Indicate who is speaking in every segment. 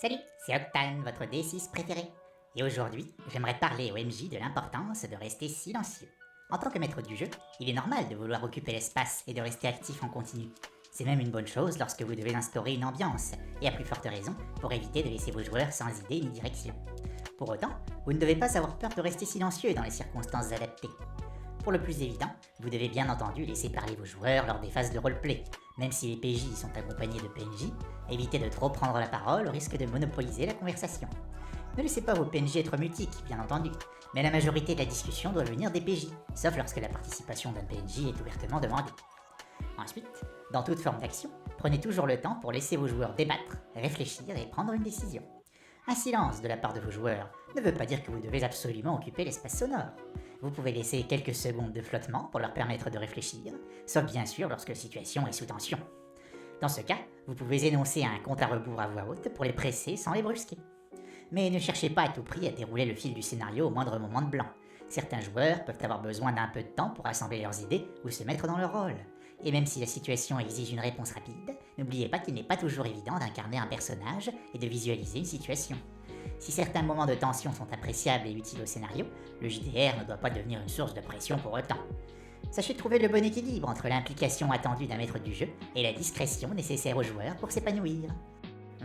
Speaker 1: Salut, c'est Octane, votre D6 préféré. Et aujourd'hui, j'aimerais parler au MJ de l'importance de rester silencieux. En tant que maître du jeu, il est normal de vouloir occuper l'espace et de rester actif en continu. C'est même une bonne chose lorsque vous devez instaurer une ambiance, et à plus forte raison pour éviter de laisser vos joueurs sans idée ni direction. Pour autant, vous ne devez pas avoir peur de rester silencieux dans les circonstances adaptées. Pour le plus évident, vous devez bien entendu laisser parler vos joueurs lors des phases de roleplay. Même si les PJ sont accompagnés de PNJ, évitez de trop prendre la parole au risque de monopoliser la conversation. Ne laissez pas vos PNJ être mutiques, bien entendu, mais la majorité de la discussion doit venir des PJ, sauf lorsque la participation d'un PNJ est ouvertement demandée. Ensuite, dans toute forme d'action, prenez toujours le temps pour laisser vos joueurs débattre, réfléchir et prendre une décision. Un silence de la part de vos joueurs ne veut pas dire que vous devez absolument occuper l'espace sonore. Vous pouvez laisser quelques secondes de flottement pour leur permettre de réfléchir, sauf bien sûr lorsque la situation est sous tension. Dans ce cas, vous pouvez énoncer un compte à rebours à voix haute pour les presser sans les brusquer. Mais ne cherchez pas à tout prix à dérouler le fil du scénario au moindre moment de blanc. Certains joueurs peuvent avoir besoin d'un peu de temps pour assembler leurs idées ou se mettre dans leur rôle. Et même si la situation exige une réponse rapide, n'oubliez pas qu'il n'est pas toujours évident d'incarner un personnage et de visualiser une situation. Si certains moments de tension sont appréciables et utiles au scénario, le JDR ne doit pas devenir une source de pression pour autant. Sachez trouver le bon équilibre entre l'implication attendue d'un maître du jeu et la discrétion nécessaire aux joueurs pour s'épanouir.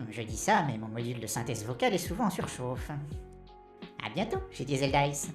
Speaker 1: Je dis ça, mais mon module de synthèse vocale est souvent en surchauffe. A bientôt chez Diesel Dice.